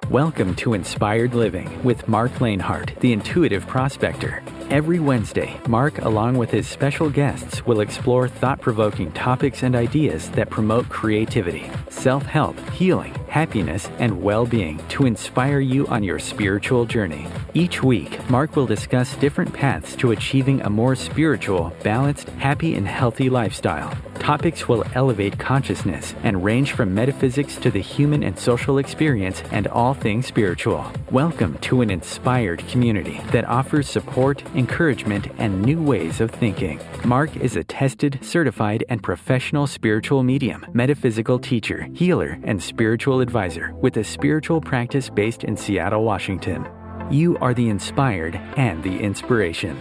Welcome to Inspired Living with Marc Lainhart, the Intuitive Prospector. Every Wednesday, Marc, along with his special guests, will explore thought-provoking topics and ideas that promote creativity, self-help, healing, happiness, and well-being to inspire you on your spiritual journey. Each week, Marc will discuss different paths to achieving a more spiritual, balanced, happy, and healthy lifestyle. Topics will elevate consciousness and range from metaphysics to the human and social experience and all things spiritual. Welcome to an inspired community that offers support, encouragement, and new ways of thinking. Marc is a tested, certified, and professional spiritual medium, metaphysical teacher, healer, and spiritual advisor with a spiritual practice based in Seattle, Washington. You are the inspired and the inspiration.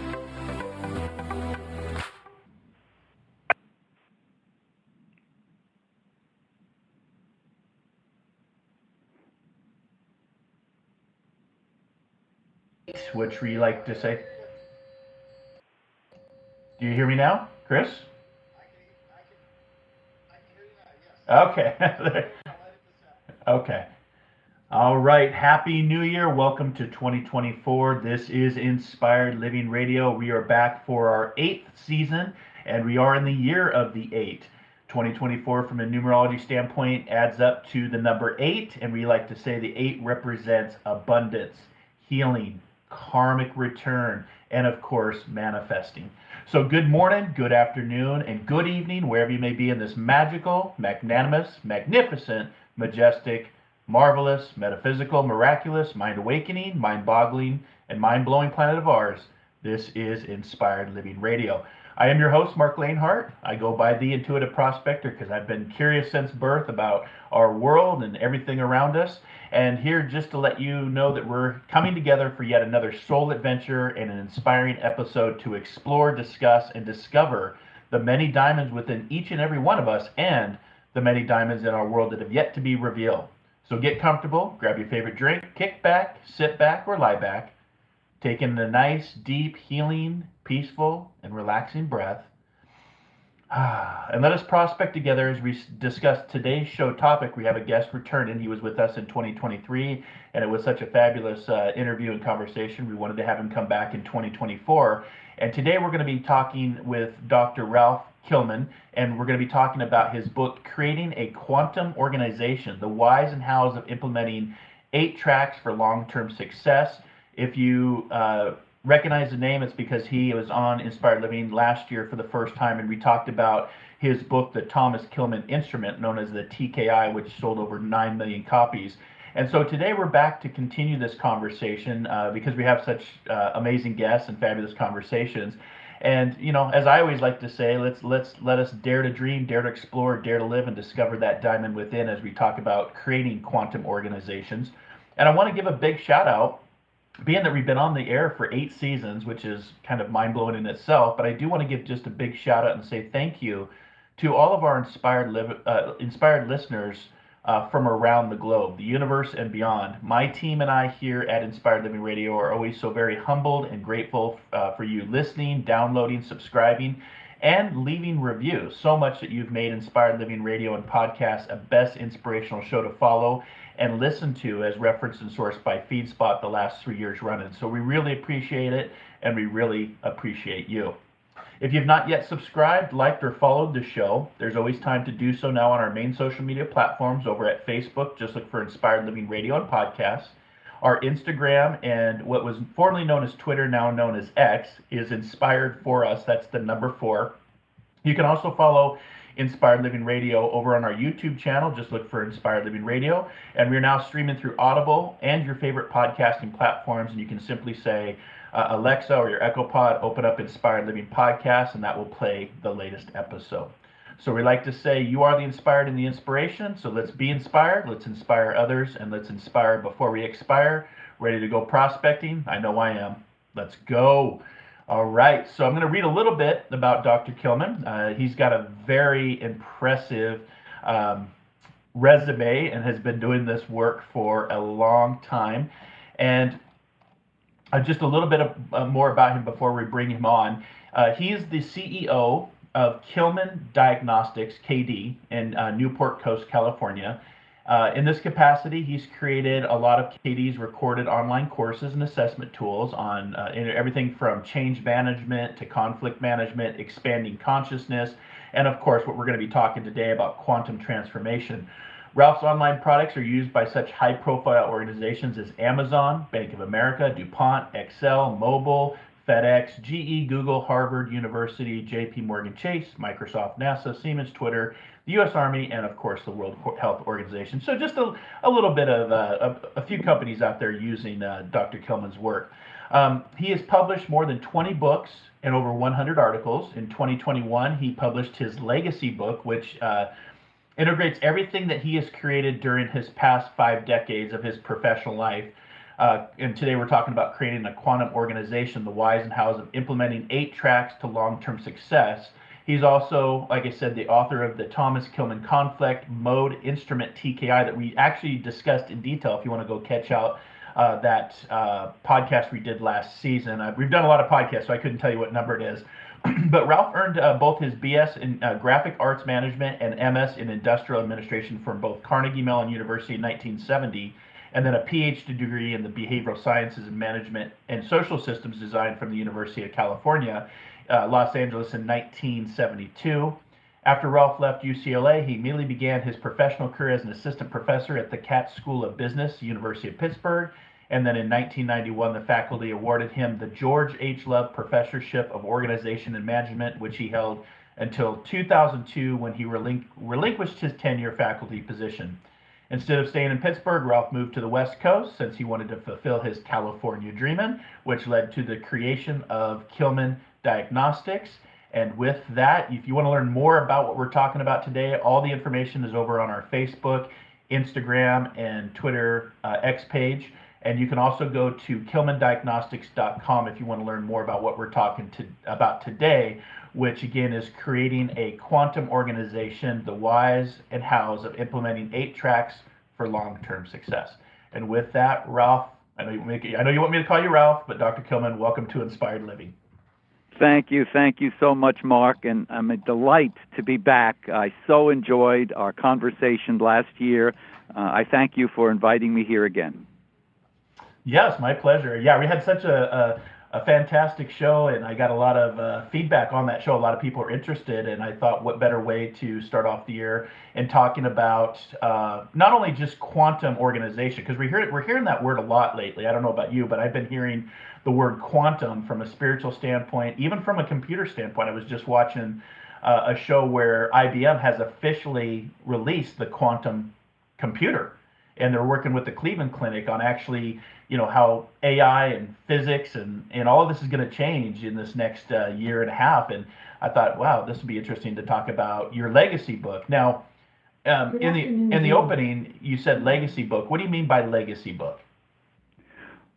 Which we like to say. Do you hear me now, Chris? I can hear you now, yes. Okay. Okay. All right. Happy New Year. Welcome to 2024. This is Inspired Living Radio. We are back for our 8th season, and we are in the year of the 8. 2024, from a numerology standpoint, adds up to the number 8, and we like to say the 8 represents abundance, healing, karmic return, and of course, manifesting. So good morning, good afternoon, and good evening, wherever you may be in this magical, magnanimous, magnificent, majestic, marvelous, metaphysical, miraculous, mind-awakening, mind-boggling, and mind-blowing planet of ours. This is Inspired Living Radio. I am your host, Marc Lainhart. I go by the Intuitive Prospector because I've been curious since birth about our world and everything around us. And here just to let you know that we're coming together for yet another soul adventure and an inspiring episode to explore, discuss, and discover the many diamonds within each and every one of us and the many diamonds in our world that have yet to be revealed. So get comfortable, grab your favorite drink, kick back, sit back, or lie back, take in a nice, deep, healing, peaceful, and relaxing breath. And let us prospect together as we discuss today's show topic. We have a guest returning. He was with us in 2023, and it was such a fabulous interview and conversation. We wanted to have him come back in 2024. And today we're going to be talking with Dr. Ralph Kilman, and we're going to be talking about his book, Creating a Quantum Organization, the Whys and Hows of Implementing 8 Tracks for Long-Term Success. If you recognize the name, it's because he was on Inspired Living last year for the first time, and we talked about his book, The Thomas Kilmann Instrument, known as the TKI, which sold over 9 million copies. And so today we're back to continue this conversation because we have such amazing guests and fabulous conversations. And you know, as I always like to say, let us dare to dream, dare to explore, dare to live, and discover that diamond within as we talk about creating quantum organizations. And I want to give a big shout out, being that we've been on the air for 8 seasons, which is kind of mind-blowing in itself, but I do want to give just a big shout out and say thank you to all of our inspired listeners from around the globe, the universe and beyond. My team and I here at Inspired Living Radio are always so very humbled and grateful for you listening, downloading, subscribing, and leaving reviews. So much that you've made Inspired Living Radio and podcast a best inspirational show to follow and listen to, as referenced and sourced by FeedSpot the last 3 years running. So we really appreciate it, and we really appreciate you. If you've not yet subscribed, liked, or followed the show, there's always time to do so now on our main social media platforms. Over at Facebook, just look for Inspired Living Radio and Podcasts. Our Instagram and what was formerly known as Twitter, now known as X, is Inspired for Us. That's the number 4. You can also follow Inspired Living Radio over on our YouTube channel. Just look for Inspired Living Radio. And we're now streaming through Audible and your favorite podcasting platforms. And you can simply say, Alexa or your Echo Pod, open up Inspired Living Podcast, and that will play the latest episode. So we like to say you are the inspired and the inspiration. So let's be inspired, let's inspire others, and let's inspire before we expire. Ready to go prospecting? I know I am. Let's go. All right, so I'm going to read a little bit about Dr. Kilman. He's got a very impressive resume and has been doing this work for a long time. And Just a little bit more about him before we bring him on. He is the CEO of Kilman Diagnostics, KD, in Newport Coast, California. In this capacity, he's created a lot of KD's recorded online courses and assessment tools on everything from change management to conflict management, expanding consciousness, and of course, what we're going to be talking today about quantum transformation. Ralph's online products are used by such high-profile organizations as Amazon, Bank of America, DuPont, Excel, Mobil, FedEx, GE, Google, Harvard University, JP Morgan Chase, Microsoft, NASA, Siemens, Twitter, the U.S. Army, and of course the World Health Organization. So just a little bit of a few companies out there using Dr. Kilman's work. He has published more than 20 books and over 100 articles. In 2021, he published his legacy book, which integrates everything that he has created during his past 5 decades of his professional life. And today we're talking about creating a quantum organization, the whys and hows of implementing 8 tracks to long-term success. He's also, like I said, the author of the Thomas Kilmann Conflict Mode Instrument TKI that we actually discussed in detail if you want to go catch out that podcast we did last season. We've done a lot of podcasts, so I couldn't tell you what number it is. But Ralph earned both his BS in Graphic Arts Management and MS in Industrial Administration from both Carnegie Mellon University in 1970, and then a PhD degree in the Behavioral Sciences and Management and Social Systems Design from the University of California, Los Angeles in 1972. After Ralph left UCLA, he immediately began his professional career as an assistant professor at the Katz School of Business, University of Pittsburgh. And then in 1991, the faculty awarded him the George H. Love Professorship of Organization and Management, which he held until 2002 when he relinquished his tenure faculty position. Instead of staying in Pittsburgh, Ralph moved to the West Coast since he wanted to fulfill his California dreamin', which led to the creation of Kilman Diagnostics. And with that, if you want to learn more about what we're talking about today, all the information is over on our Facebook, Instagram, and Twitter X page. And you can also go to kilmandiagnostics.com if you want to learn more about what we're talking about today, which again is creating a quantum organization, the whys and hows of implementing 8 tracks for long-term success. And with that, Ralph, I know you want me to call you Ralph, but Dr. Kilman, welcome to Inspired Living. Thank you so much, Mark, and I'm a delight to be back. I so enjoyed our conversation last year. I thank you for inviting me here again. Yes, my pleasure. Yeah, we had such a fantastic show, and I got a lot of feedback on that show. A lot of people are interested, and I thought, what better way to start off the year and talking about not only just quantum organization, because we're hearing that word a lot lately. I don't know about you, but I've been hearing the word quantum from a spiritual standpoint, even from a computer standpoint. I was just watching a show where IBM has officially released the quantum computer, and they're working with the Cleveland Clinic on actually, how AI and physics and all of this is going to change in this next year and a half. And I thought, wow, this would be interesting to talk about your legacy book. Now, in the opening, you said legacy book. What do you mean by legacy book?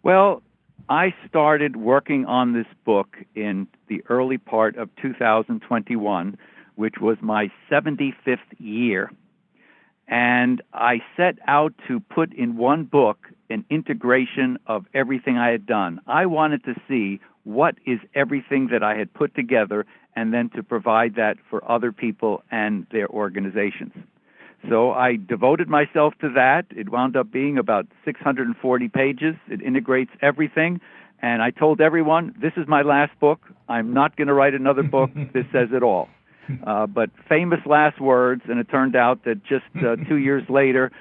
Well, I started working on this book in the early part of 2021, which was my 75th year. And I set out to put in one book an integration of everything I had done. I wanted to see what is everything that I had put together and then to provide that for other people and their organizations. So I devoted myself to that. It wound up being about 640 pages. It integrates everything. And I told everyone, this is my last book. I'm not going to write another book. This says it all. But famous last words, and it turned out that just 2 years later,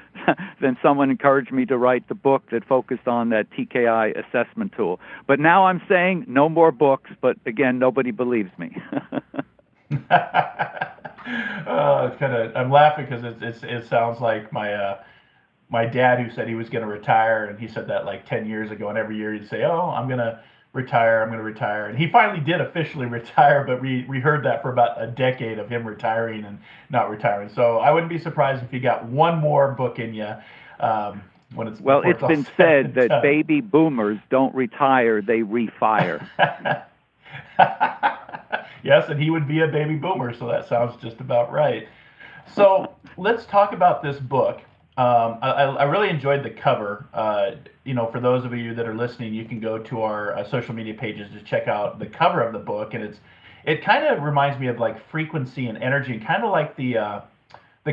then someone encouraged me to write the book that focused on that TKI assessment tool. But now I'm saying no more books, but again, nobody believes me. It's I'm laughing because it sounds like my dad, who said he was going to retire, and he said that like 10 years ago, and every year he'd say, oh, I'm going to retire. And he finally did officially retire, but we heard that for about a decade of him retiring and not retiring. So I wouldn't be surprised if you got one more book in you when it's Well, it's been said that baby boomers don't retire, they refire. Yes, and he would be a baby boomer, so that sounds just about right. So let's talk about this book. I really enjoyed the cover. For those of you that are listening, you can go to our social media pages to check out the cover of the book, and it kind of reminds me of like frequency and energy, and kind of like the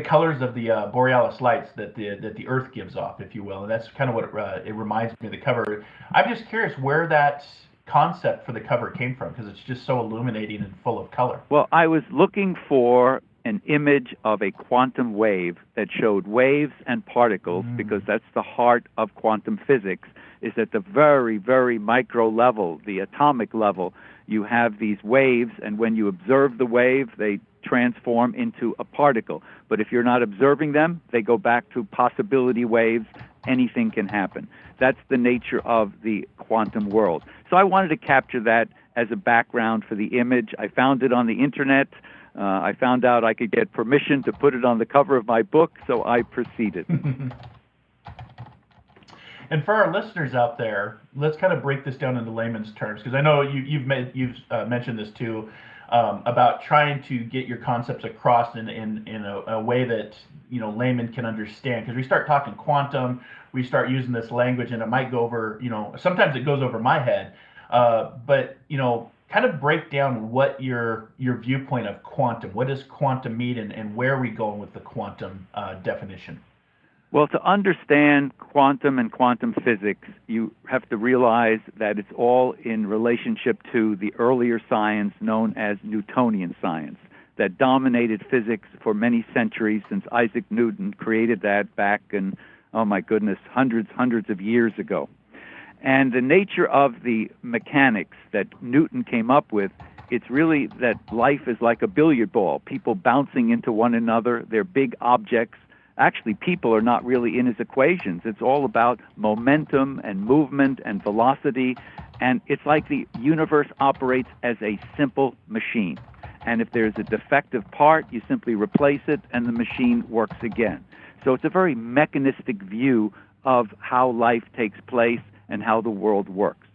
colors of the borealis lights that the Earth gives off, if you will. And that's kind of what it reminds me of the cover. I'm just curious where that concept for the cover came from, because it's just so illuminating and full of color. Well, I was looking for an image of a quantum wave that showed waves and particles, because that's the heart of quantum physics, is at the very, very micro level, the atomic level. You have these waves, and when you observe the wave, they transform into a particle. But if you're not observing them, they go back to possibility waves. Anything can happen. That's the nature of the quantum world. So I wanted to capture that as a background for the image. I found it on the internet. I found out I could get permission to put it on the cover of my book, so I proceeded. And for our listeners out there, let's kind of break this down into layman's terms, because I know you've mentioned this too, about trying to get your concepts across in a way that laymen can understand. Because we start talking quantum, we start using this language, and it might go over, sometimes it goes over my head, but kind of break down what your viewpoint of quantum. What does quantum mean, and where are we going with the quantum definition? Well, to understand quantum and quantum physics, you have to realize that it's all in relationship to the earlier science known as Newtonian science that dominated physics for many centuries, since Isaac Newton created that back in, oh my goodness, hundreds of years ago. And the nature of the mechanics that Newton came up with, it's really that life is like a billiard ball, people bouncing into one another. They're big objects. Actually, people are not really in his equations. It's all about momentum and movement and velocity. And it's like the universe operates as a simple machine. And if there's a defective part, you simply replace it and the machine works again. So it's a very mechanistic view of how life takes place and how the world works.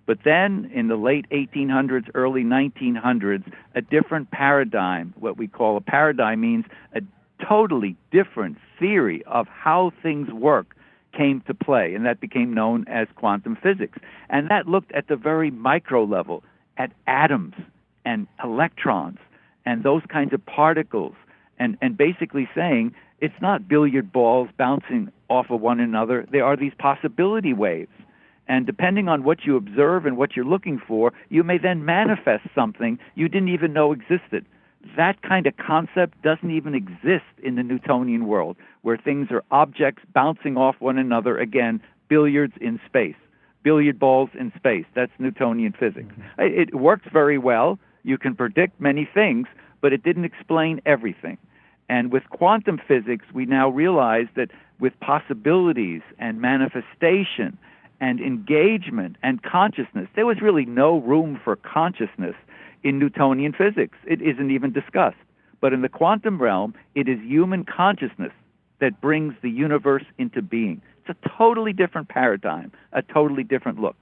But then in the late 1800s, early 1900s, a different paradigm, what we call a paradigm, means a totally different theory of how things work, came to play, and that became known as quantum physics. And that looked at the very micro level, at atoms and electrons and those kinds of particles, and basically saying it's not billiard balls bouncing off of one another. There are these possibility waves. And depending on what you observe and what you're looking for, you may then manifest something you didn't even know existed. That kind of concept doesn't even exist in the Newtonian world, where things are objects bouncing off one another. Again, billiards in space, billiard balls in space. That's Newtonian physics. It works very well. You can predict many things, but it didn't explain everything. And with quantum physics, we now realize that with possibilities and manifestation and engagement and consciousness, there was really no room for consciousness in Newtonian physics. It isn't even discussed. But in the quantum realm, it is human consciousness that brings the universe into being. It's a totally different paradigm, a totally different look.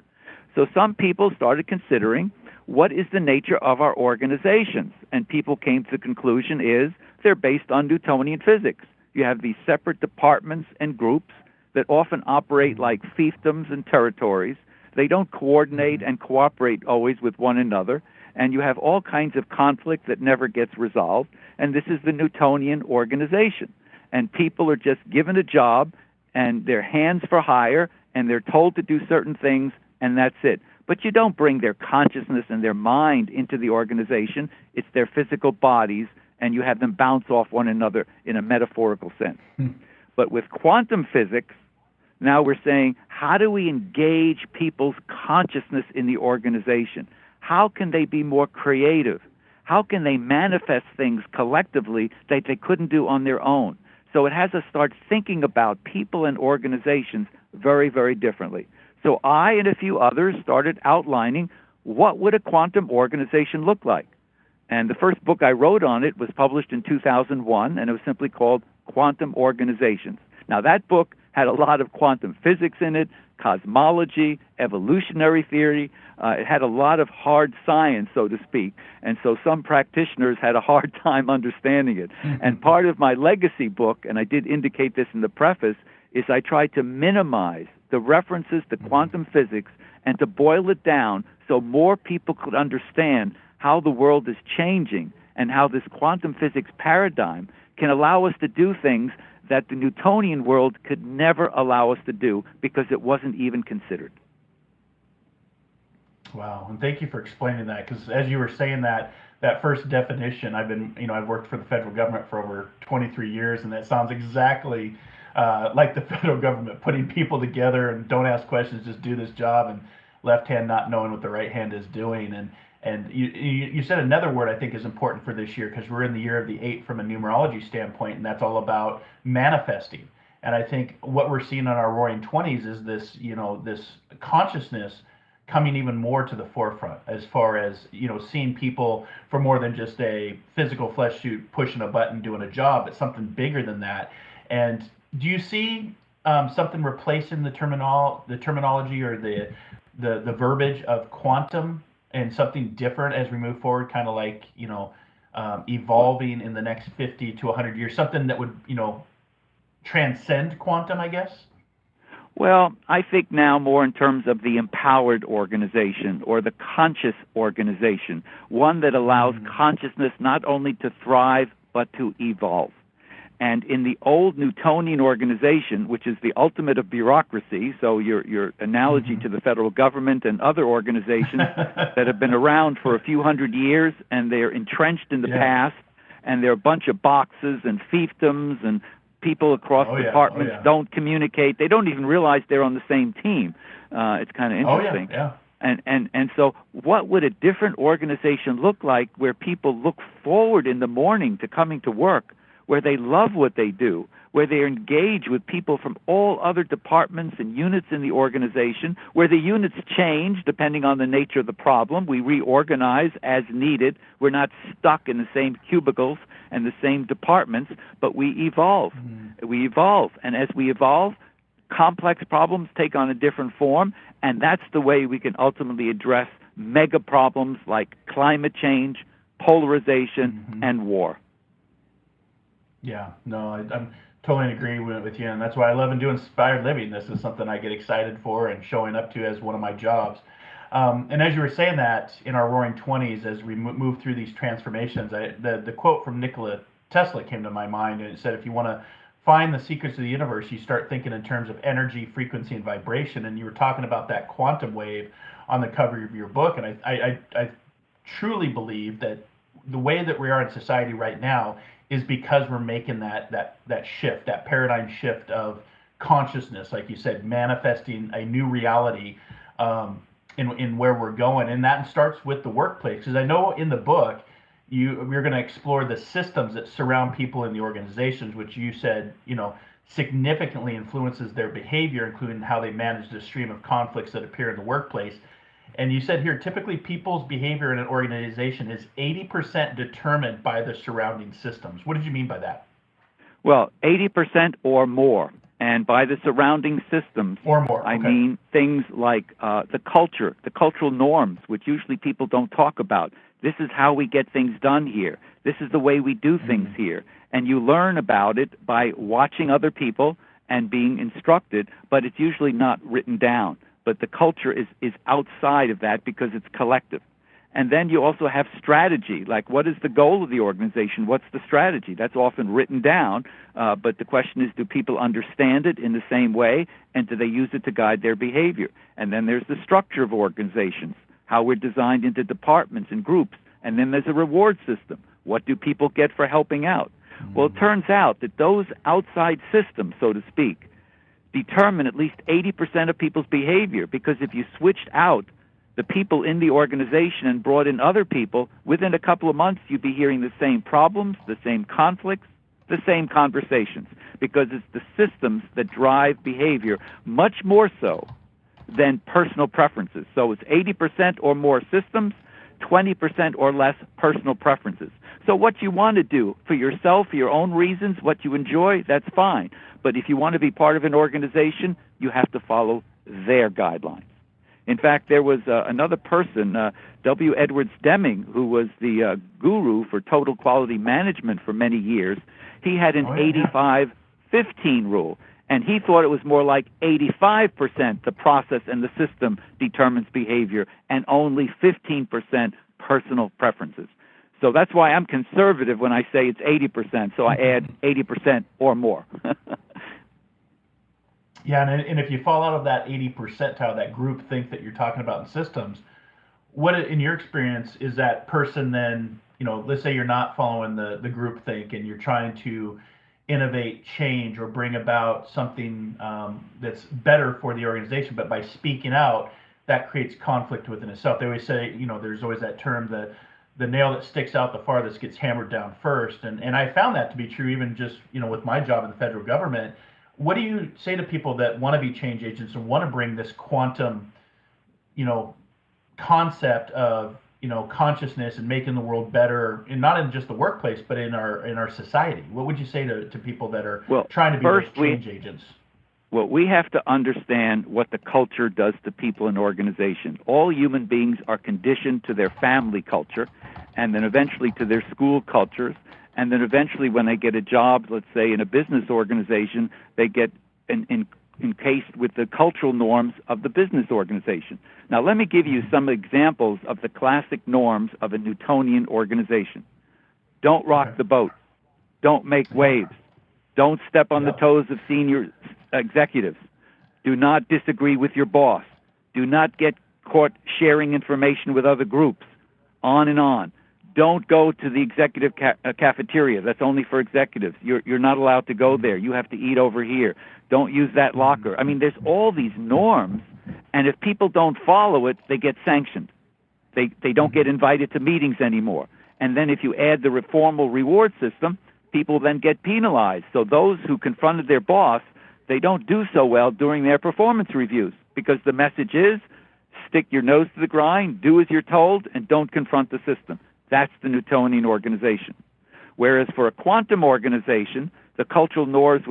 So some people started considering, what is the nature of our organizations? And people came to the conclusion is they're based on Newtonian physics. You have these separate departments and groups that often operate like fiefdoms and territories. They don't coordinate and cooperate always with one another. And you have all kinds of conflict that never gets resolved. And this is the Newtonian organization. And people are just given a job, and they're hands for hire, and they're told to do certain things, and that's it. But you don't bring their consciousness and their mind into the organization. It's their physical bodies, and you have them bounce off one another in a metaphorical sense. But with quantum physics, now we're saying, how do we engage people's consciousness in the organization? How can they be more creative? How can they manifest things collectively that they couldn't do on their own? So it has us start thinking about people and organizations very, very differently. So I and a few others started outlining what would a quantum organization look like. And the first book I wrote on it was published in 2001, and it was simply called Quantum Organizations. Now, that book had a lot of quantum physics in it, cosmology, evolutionary theory. It had a lot of hard science, so to speak, and so some practitioners had a hard time understanding it. And part of my legacy book, and I did indicate this in the preface, is I tried to minimize the references to quantum physics and to boil it down so more people could understand how the world is changing and how this quantum physics paradigm can allow us to do things that the Newtonian world could never allow us to do because it wasn't even considered. Wow, and thank you for explaining that, because as you were saying that first definition, I've worked for the federal government for over 23 years, and that sounds exactly like the federal government, putting people together and don't ask questions, just do this job, and left hand not knowing what the right hand is doing. And you said another word I think is important for this year, because we're in the year of the 8 from a numerology standpoint, and that's all about manifesting. And I think what we're seeing on our Roaring 20s is this, this consciousness coming even more to the forefront, as far as, seeing people for more than just a physical flesh suit pushing a button doing a job, but something bigger than that. And do you see something replacing the terminology or the verbiage of quantum and something different as we move forward, kind of like, evolving in the next 50 to 100 years, something that would, transcend quantum, I guess? Well, I think now more in terms of the empowered organization or the conscious organization, one that allows consciousness not only to thrive but to evolve. And in the old Newtonian organization, which is the ultimate of bureaucracy, so your analogy to the federal government and other organizations that have been around for a few hundred years, and they're entrenched in the past, and they're a bunch of boxes and fiefdoms, and people across departments don't communicate. They don't even realize they're on the same team. It's kind of interesting. And so what would a different organization look like where people look forward in the morning to coming to work, where they love what they do, where they engage with people from all other departments and units in the organization, where the units change depending on the nature of the problem. We reorganize as needed. We're not stuck in the same cubicles and the same departments, but we evolve. We evolve. And as we evolve, complex problems take on a different form, and that's the way we can ultimately address mega problems like climate change, polarization, and war. Yeah, no, I'm totally agree with you, and that's why I love and do inspired living. This is something I get excited for and showing up to as one of my jobs. And as you were saying that, in our Roaring 20s, as we move through these transformations, the quote from Nikola Tesla came to my mind, and it said, if you want to find the secrets of the universe, you start thinking in terms of energy, frequency, and vibration. And you were talking about that quantum wave on the cover of your book, and I truly believe that the way that we are in society right now is because we're making that shift, that paradigm shift of consciousness, like you said, manifesting a new reality in where we're going. And that starts with the workplace. Because I know in the book, we're going to explore the systems that surround people in the organizations, which you said, significantly influences their behavior, including how they manage the stream of conflicts that appear in the workplace. And you said here, typically people's behavior in an organization is 80% determined by the surrounding systems. What did you mean by that? Well, 80% or more. And by the surrounding systems, or more. Okay. I mean things like the culture, the cultural norms, which usually people don't talk about. This is how we get things done here. This is the way we do things here. And you learn about it by watching other people and being instructed, but it's usually not written down. But the culture is outside of that because it's collective. And then you also have strategy, like what is the goal of the organization? What's the strategy? That's often written down, but the question is, do people understand it in the same way, and do they use it to guide their behavior? And then there's the structure of organizations, how we're designed into departments and groups. And then there's a reward system. What do people get for helping out? Well, it turns out that those outside systems, so to speak, determine at least 80% of people's behavior, because if you switched out the people in the organization and brought in other people, within a couple of months you'd be hearing the same problems, the same conflicts, the same conversations, because it's the systems that drive behavior much more so than personal preferences. So it's 80% or more systems, 20% or less personal preferences. So what you want to do for yourself, for your own reasons, what you enjoy, that's fine. But if you want to be part of an organization, you have to follow their guidelines. In fact, there was another person, W. Edwards Deming, who was the guru for total quality management for many years. He had an 85-15 rule, and he thought it was more like 85% the process and the system determines behavior, and only 15% personal preferences. So that's why I'm conservative when I say it's 80%, so I add 80% or more. Yeah, and if you fall out of that 80 percentile, that group think that you're talking about in systems, what, in your experience, is that person then, let's say you're not following the group think and you're trying to innovate, change, or bring about something that's better for the organization, but by speaking out, that creates conflict within itself. They always say, there's always that term, the nail that sticks out the farthest gets hammered down first. And I found that to be true even just, with my job in the federal government. What do you say to people that want to be change agents and want to bring this quantum, concept of, consciousness and making the world better, and not in just the workplace, but in our society? What would you say to people that are trying to be those change agents? Well, we have to understand what the culture does to people in organizations. All human beings are conditioned to their family culture, and then eventually to their school cultures. And then eventually when they get a job, let's say in a business organization, they get encased with the cultural norms of the business organization. Now, let me give you some examples of the classic norms of a Newtonian organization. Don't rock the boat. Don't make waves. Don't step on the toes of senior executives. Do not disagree with your boss. Do not get caught sharing information with other groups. On and on. Don't go to the executive cafeteria. That's only for executives. You're not allowed to go there. You have to eat over here. Don't use that locker. I mean, there's all these norms, and if people don't follow it, they get sanctioned. They don't get invited to meetings anymore. And then if you add the formal reward system, people then get penalized. So those who confronted their boss, they don't do so well during their performance reviews, because the message is stick your nose to the grind, do as you're told, and don't confront the system. That's the Newtonian organization. Whereas for a quantum organization, the cultural norms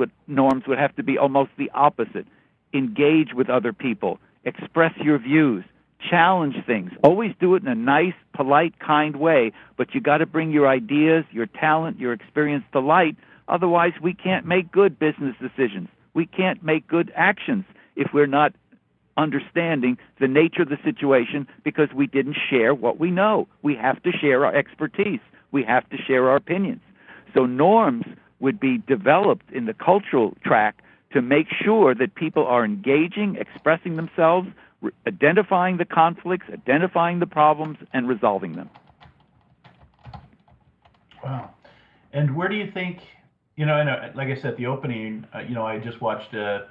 would have to be almost the opposite. Engage with other people, express your views, challenge things. Always do it in a nice, polite, kind way, but you got to bring your ideas, your talent, your experience to light. Otherwise, we can't make good business decisions. We can't make good actions if we're not understanding the nature of the situation, because we didn't share what we know. We have to share our expertise. We have to share our opinions. So norms would be developed in the cultural track to make sure that people are engaging, expressing themselves, identifying the conflicts, identifying the problems, and resolving them. Wow. And where do you think, and like I said at the opening, I just watched a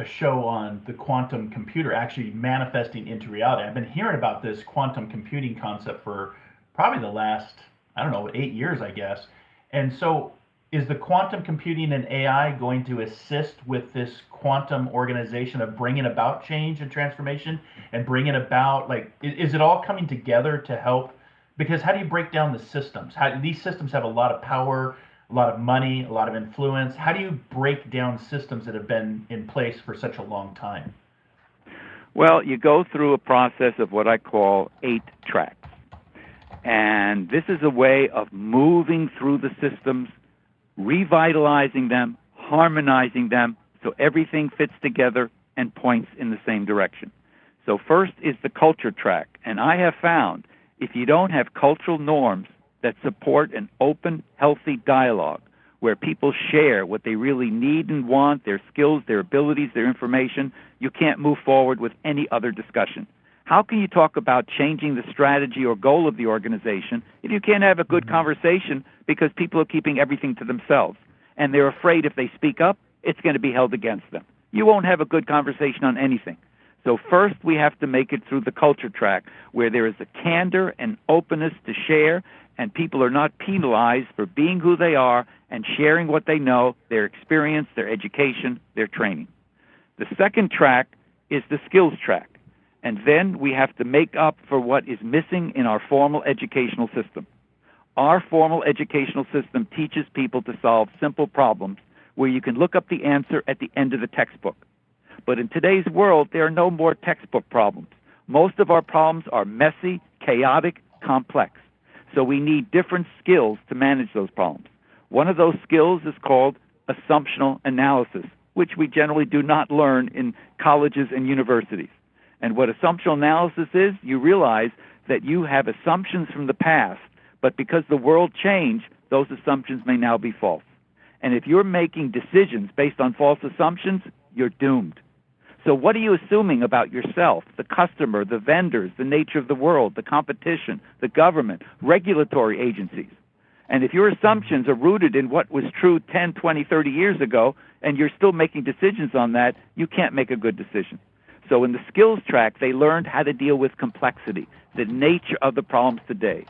show on the quantum computer actually manifesting into reality. I've been hearing about this quantum computing concept for probably the last, 8 years, I guess. And so is the quantum computing and AI going to assist with this quantum organization of bringing about change and transformation and bringing about, is it all coming together to help? Because how do you break down the systems? These systems have a lot of power, a lot of money, a lot of influence. How do you break down systems that have been in place for such a long time? Well, you go through a process of what I call 8 tracks. And this is a way of moving through the systems, revitalizing them, harmonizing them, so everything fits together and points in the same direction. So first is the culture track. And I have found if you don't have cultural norms that support an open, healthy dialogue where people share what they really need and want, their skills, their abilities, their information, you can't move forward with any other discussion. How can you talk about changing the strategy or goal of the organization if you can't have a good conversation because people are keeping everything to themselves and they're afraid if they speak up, it's going to be held against them? You won't have a good conversation on anything. So first we have to make it through the culture track where there is a candor and openness to share, and people are not penalized for being who they are and sharing what they know, their experience, their education, their training. The second track is the skills track. And then we have to make up for what is missing in our formal educational system. Our formal educational system teaches people to solve simple problems where you can look up the answer at the end of the textbook. But in today's world, there are no more textbook problems. Most of our problems are messy, chaotic, complex. So we need different skills to manage those problems. One of those skills is called assumptional analysis, which we generally do not learn in colleges and universities. And what assumptional analysis is, you realize that you have assumptions from the past, but because the world changed, those assumptions may now be false. And if you're making decisions based on false assumptions, you're doomed. So what are you assuming about yourself, the customer, the vendors, the nature of the world, the competition, the government, regulatory agencies? And if your assumptions are rooted in what was true 10, 20, 30 years ago, and you're still making decisions on that, you can't make a good decision. So in the skills track, they learned how to deal with complexity, the nature of the problems today.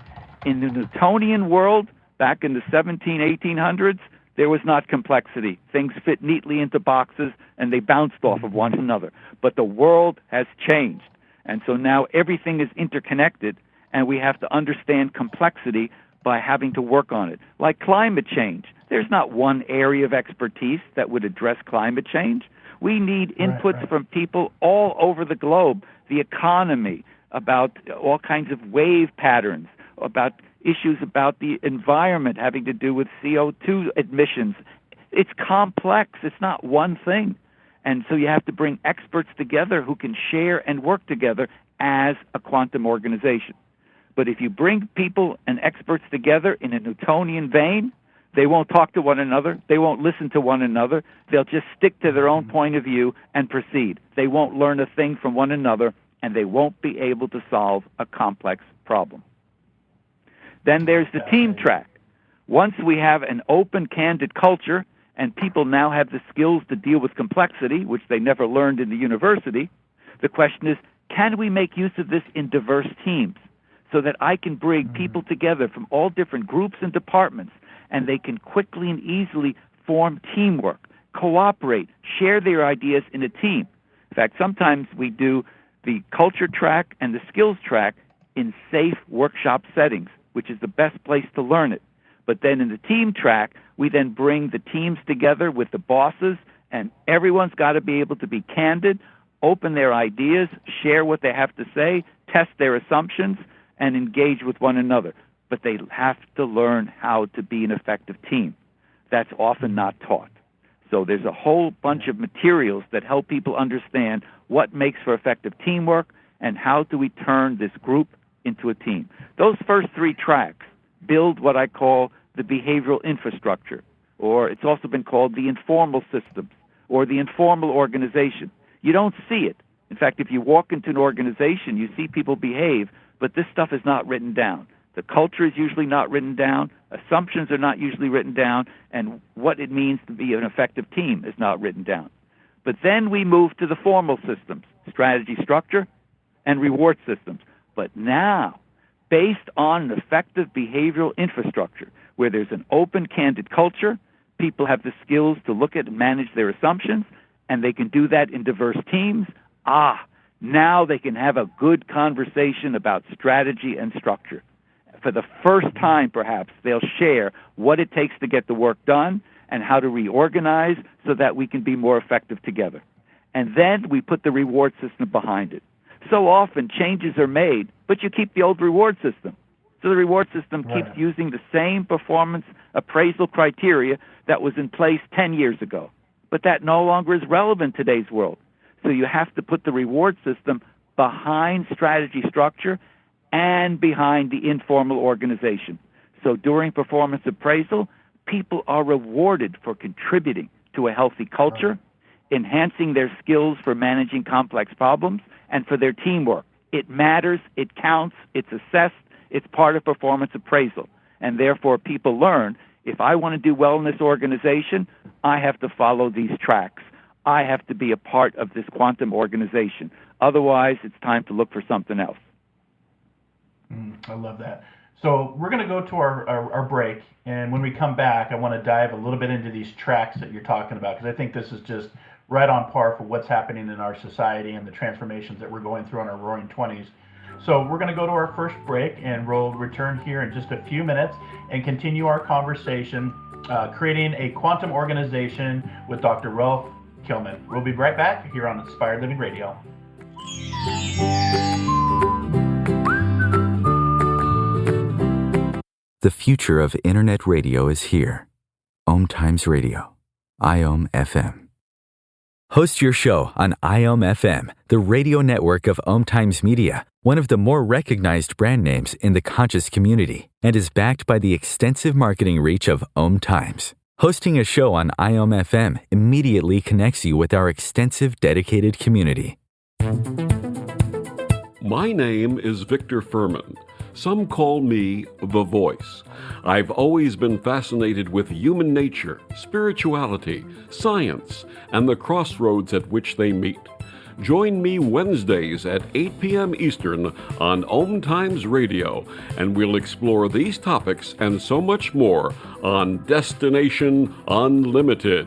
In the Newtonian world, back in the 1800s, there was not complexity. Things fit neatly into boxes, and they bounced off of one another. But the world has changed, and so now everything is interconnected, and we have to understand complexity by having to work on it. Like climate change, there's not one area of expertise that would address climate change. We need inputs from people all over the globe, the economy, about all kinds of wave patterns, about issues about the environment having to do with CO2 emissions. It's complex. It's not one thing. And so you have to bring experts together who can share and work together as a quantum organization. But if you bring people and experts together in a Newtonian vein, they won't talk to one another. They won't listen to one another. They'll just stick to their own point of view and proceed. They won't learn a thing from one another, and they won't be able to solve a complex problem. Then there's the team track. Once we have an open, candid culture, and people now have the skills to deal with complexity, which they never learned in the university, the question is, can we make use of this in diverse teams so that I can bring people together from all different groups and departments, and they can quickly and easily form teamwork, cooperate, share their ideas in a team. In fact, sometimes we do the culture track and the skills track in safe workshop settings, which is the best place to learn it. But then in the team track, we then bring the teams together with the bosses, and everyone's got to be able to be candid, open their ideas, share what they have to say, test their assumptions, and engage with one another. But they have to learn how to be an effective team. That's often not taught. So there's a whole bunch of materials that help people understand what makes for effective teamwork and how do we turn this group into a team. Those first three tracks build what I call the behavioral infrastructure, or it's also been called the informal systems or the informal organization. You don't see it. In fact, if you walk into an organization, you see people behave, but this stuff is not written down. The culture is usually not written down, assumptions are not usually written down, and what it means to be an effective team is not written down. But then we move to the formal systems, strategy, structure, and reward systems. But now, based on an effective behavioral infrastructure, where there's an open, candid culture, people have the skills to look at and manage their assumptions, and they can do that in diverse teams, now they can have a good conversation about strategy and structure. For the first time, perhaps, they'll share what it takes to get the work done and how to reorganize so that we can be more effective together. And then we put the reward system behind it. So often changes are made, but you keep the old reward system. So the reward system keeps using the same performance appraisal criteria that was in place 10 years ago. But that no longer is relevant in today's world. So you have to put the reward system behind strategy structure and behind the informal organization. So during performance appraisal, people are rewarded for contributing to a healthy culture, enhancing their skills for managing complex problems, and for their teamwork. It matters, it counts, it's assessed, it's part of performance appraisal. And therefore people learn, if I want to do well in this organization, I have to follow these tracks. I have to be a part of this quantum organization. Otherwise, it's time to look for something else. I love that. So we're going to go to our break, and when we come back, I want to dive a little bit into these tracks that you're talking about, because I think this is just right on par for what's happening in our society and the transformations that we're going through in our roaring 20s. So we're going to go to our first break, and we'll return here in just a few minutes and continue our conversation, creating a quantum organization with Dr. Ralph Kilman. We'll be right back here on Inspired Living Radio. The future of Internet radio is here. Om Times Radio, IOM FM. Host your show on IOM FM, the radio network of Om Times Media, one of the more recognized brand names in the conscious community, and is backed by the extensive marketing reach of Om Times. Hosting a show on IOM FM immediately connects you with our extensive dedicated community. My name is Victor Furman. Some call me The Voice. I've always been fascinated with human nature, spirituality, science, and the crossroads at which they meet. Join me Wednesdays at 8 p.m. Eastern on Om Times Radio, and we'll explore these topics and so much more on Destination Unlimited.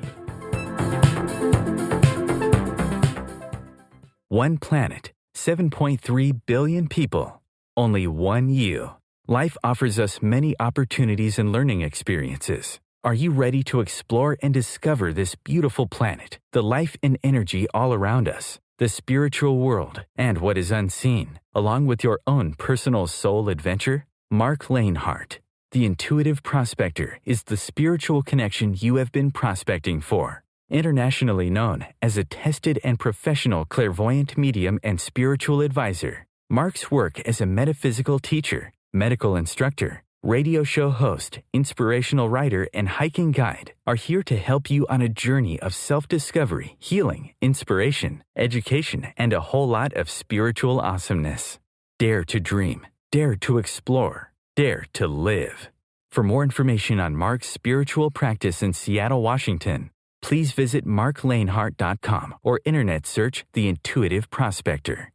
One planet, 7.3 billion people. Only one you. Life offers us many opportunities and learning experiences. Are you ready to explore and discover this beautiful planet, the life and energy all around us, the spiritual world, and what is unseen, along with your own personal soul adventure? Marc Lainhart, the intuitive prospector, is the spiritual connection you have been prospecting for. Internationally known as a tested and professional clairvoyant medium and spiritual advisor, Marc's work as a metaphysical teacher, medical instructor, radio show host, inspirational writer, and hiking guide are here to help you on a journey of self-discovery, healing, inspiration, education, and a whole lot of spiritual awesomeness. Dare to dream. Dare to explore. Dare to live. For more information on Marc's spiritual practice in Seattle, Washington, please visit marclainhart.com or internet search The Intuitive Prospector.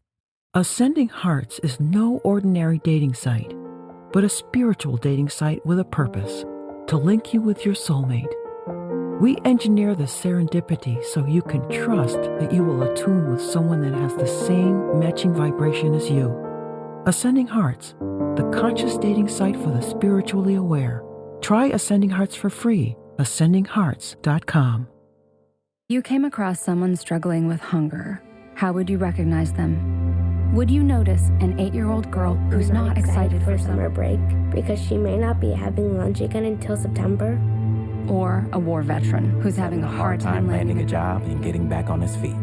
Ascending Hearts is no ordinary dating site, but a spiritual dating site with a purpose, to link you with your soulmate. We engineer the serendipity so you can trust that you will attune with someone that has the same matching vibration as you. Ascending Hearts, the conscious dating site for the spiritually aware. Try Ascending Hearts for free, ascendinghearts.com. You came across someone struggling with hunger. How would you recognize them? Would you notice an 8-year-old girl who's not excited for summer break because she may not be having lunch again until September? Or a war veteran who's having a hard time landing a job and getting back on his feet?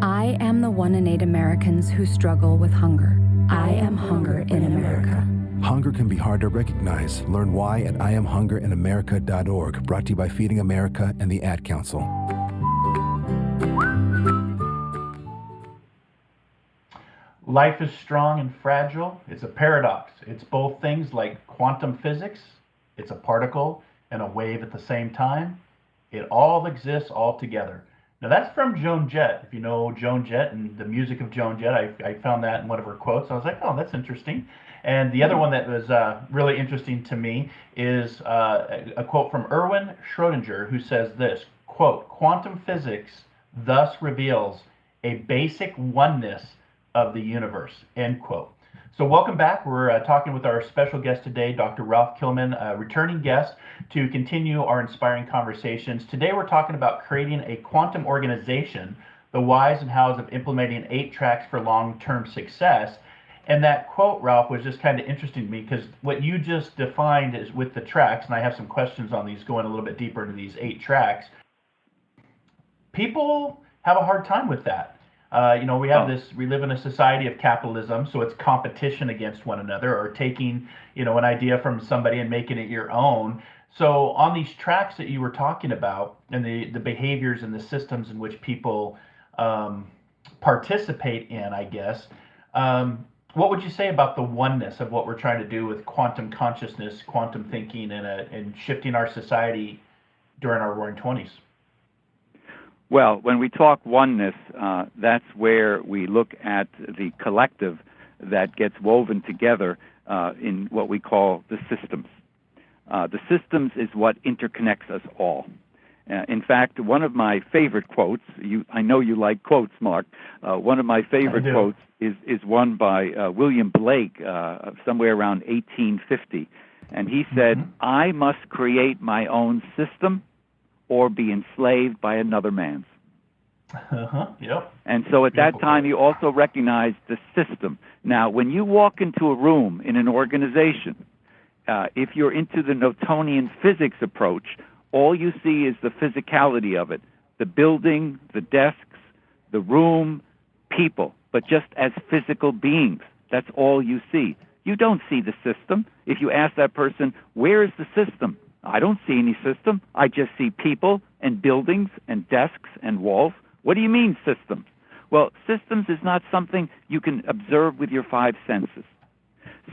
I am the 1 in 8 Americans who struggle with hunger. I am hunger in America. Hunger can be hard to recognize. Learn why at IamHungerInAmerica.org, brought to you by Feeding America and the Ad Council. Life is strong and fragile. It's a paradox. It's both things like quantum physics. It's a particle and a wave at the same time. It all exists all together. Now that's from Joan Jett. If you know Joan Jett and the music of Joan Jett, I found that in one of her quotes. I was like, oh, that's interesting. And the other one that was really interesting to me is a quote from Erwin Schrödinger, who says this, quote, "Quantum physics thus reveals a basic oneness of the universe," end quote. So welcome back. We're talking with our special guest today, Dr. Ralph Kilman, a returning guest, to continue our inspiring conversations. Today we're talking about creating a quantum organization, the whys and hows of implementing 8 tracks for long-term success. And that quote, Ralph, was just kind of interesting to me because what you just defined is with the tracks, and I have some questions on these going a little bit deeper into these 8 tracks. People have a hard time with that. We live in a society of capitalism, so it's competition against one another, or taking, an idea from somebody and making it your own. So on these tracks that you were talking about, and the behaviors and the systems in which people participate in, I guess, what would you say about the oneness of what we're trying to do with quantum consciousness, quantum thinking, and shifting our society during our Roaring 20s? Well, when we talk oneness, that's where we look at the collective that gets woven together in what we call the systems. The systems is what interconnects us all. In fact, one of my favorite quotes, I know you like quotes, Mark, one of my favorite quotes is one by William Blake, somewhere around 1850. And he said, I must create my own system or be enslaved by another man's. Yep. And so at that time, you also recognize the system. Now, when you walk into a room in an organization, if you're into the Newtonian physics approach, all you see is the physicality of it, the building, the desks, the room, people, but just as physical beings. That's all you see. You don't see the system. If you ask that person, where is the system? I don't see any system. I just see people and buildings and desks and walls. What do you mean systems? Well, systems is not something you can observe with your five senses.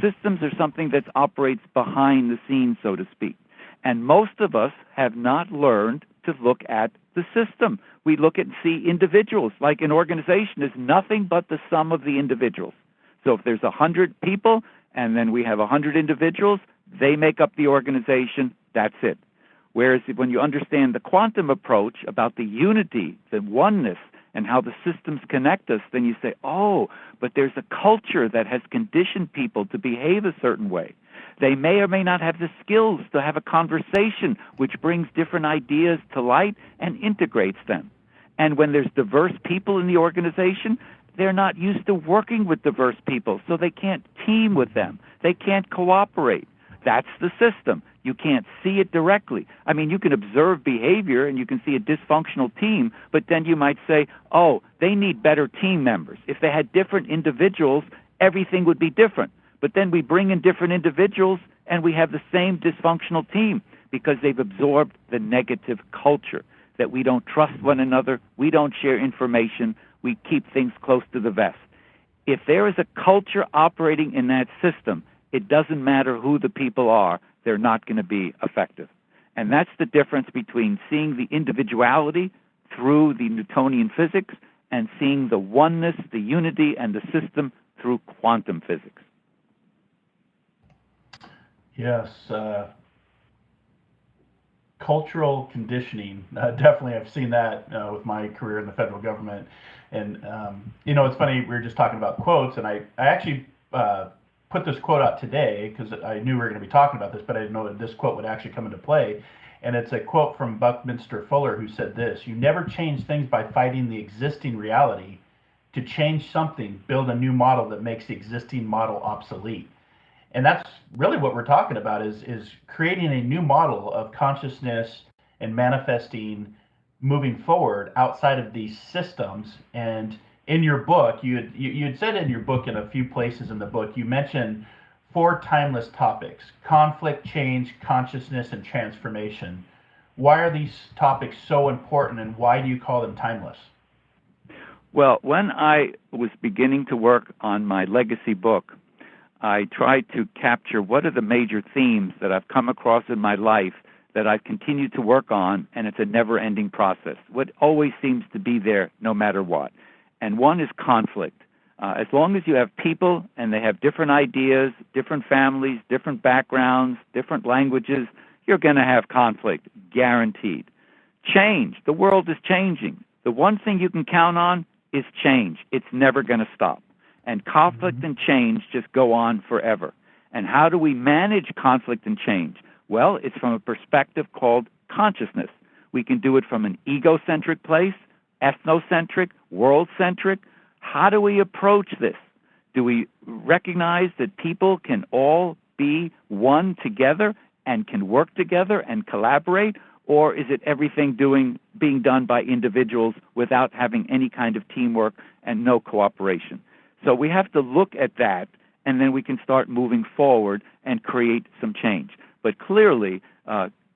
Systems are something that operates behind the scenes, so to speak. And most of us have not learned to look at the system. We look and see individuals. Like an organization is nothing but the sum of the individuals. So if there's 100 people and then we have 100 individuals, they make up the organization. That's it. Whereas when you understand the quantum approach about the unity, the oneness, and how the systems connect us, then you say, oh, but there's a culture that has conditioned people to behave a certain way. They may or may not have the skills to have a conversation which brings different ideas to light and integrates them. And when there's diverse people in the organization, they're not used to working with diverse people, so they can't team with them. They can't cooperate. That's the system. You can't see it directly. I mean, you can observe behavior and you can see a dysfunctional team, but then you might say, oh, they need better team members. If they had different individuals, everything would be different. But then we bring in different individuals and we have the same dysfunctional team because they've absorbed the negative culture that we don't trust one another, we don't share information, we keep things close to the vest. If there is a culture operating in that system, it doesn't matter who the people are, they're not going to be effective. And that's the difference between seeing the individuality through the Newtonian physics and seeing the oneness, the unity, and the system through quantum physics. Yes. Cultural conditioning, definitely I've seen that with my career in the federal government. And, it's funny, we were just talking about quotes, and I actually put this quote out today because I knew we were going to be talking about this, but I didn't know that this quote would actually come into play. And it's a quote from Buckminster Fuller, who said this: "You never change things by fighting the existing reality. To change something, build a new model that makes the existing model obsolete." And that's really what we're talking about is creating a new model of consciousness and manifesting moving forward outside of these systems. And in your book, you had said in your book, in a few places in the book, you mentioned 4 timeless topics: conflict, change, consciousness, and transformation. Why are these topics so important, and why do you call them timeless? Well, when I was beginning to work on my legacy book, I tried to capture what are the major themes that I've come across in my life that I've continued to work on, and it's a never-ending process. What always seems to be there no matter what. And one is conflict. As long as you have people and they have different ideas, different families, different backgrounds, different languages, you're going to have conflict, guaranteed. Change. The world is changing. The one thing you can count on is change. It's never going to stop. And conflict and change just go on forever. And how do we manage conflict and change? Well, it's from a perspective called consciousness. We can do it from an egocentric place, ethnocentric, world-centric. How do we approach this? Do we recognize that people can all be one together and can work together and collaborate? Or is it everything being done by individuals without having any kind of teamwork and no cooperation? So we have to look at that, and then we can start moving forward and create some change. But clearly,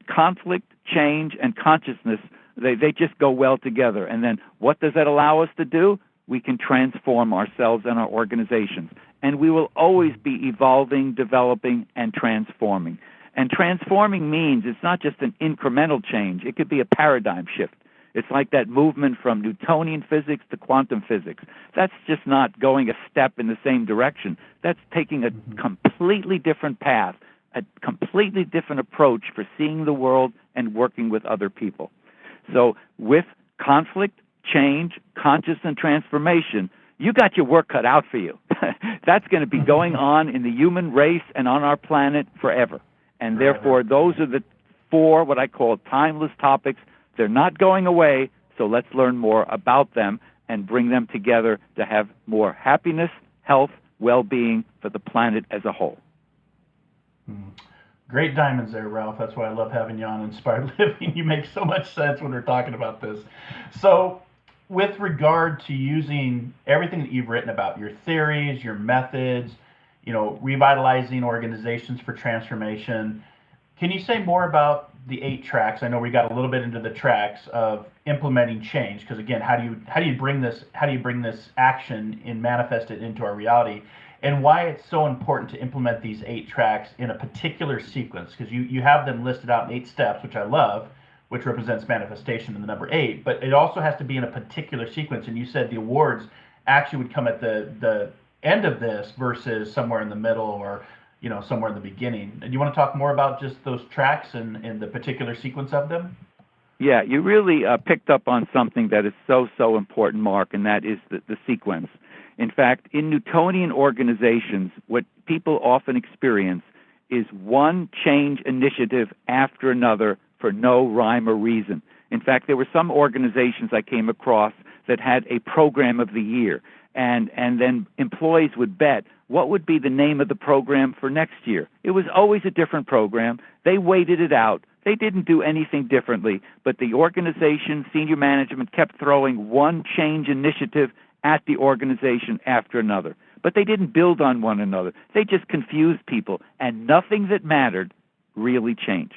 conflict, change, and consciousness, they just go well together. And then what does that allow us to do? We can transform ourselves and our organizations. And we will always be evolving, developing, and transforming. And transforming means it's not just an incremental change. It could be a paradigm shift. It's like that movement from Newtonian physics to quantum physics. That's just not going a step in the same direction. That's taking a completely different path, a completely different approach for seeing the world and working with other people. So with conflict, change, conscious, and transformation, you got your work cut out for you. That's going to be going on in the human race and on our planet forever. And therefore, those are the 4 what I call timeless topics. They're not going away, so let's learn more about them and bring them together to have more happiness, health, well-being for the planet as a whole. Great diamonds there, Ralph. That's why I love having you on Inspired Living. You make so much sense when we're talking about this. So with regard to using everything that you've written about, your theories, your methods, revitalizing organizations for transformation, can you say more about the 8 tracks? I know we got a little bit into the tracks of implementing change, because again, how do you bring this action and manifest it into our reality, and why it's so important to implement these 8 tracks in a particular sequence, because you have them listed out in 8 steps, which I love, which represents manifestation in the number 8, but it also has to be in a particular sequence. And you said the awards actually would come at the end of this versus somewhere in the middle or somewhere in the beginning. Do you want to talk more about just those tracks and the particular sequence of them? Yeah, you really picked up on something that is so important, Mark, and that is the sequence. In fact, in Newtonian organizations, what people often experience is one change initiative after another for no rhyme or reason. In fact, there were some organizations I came across that had a program of the year, and then employees would bet what would be the name of the program for next year. It was always a different program. They waited it out. They didn't do anything differently, but the organization, senior management, kept throwing one change initiative at the organization after another. But they didn't build on one another. They just confused people, and nothing that mattered really changed.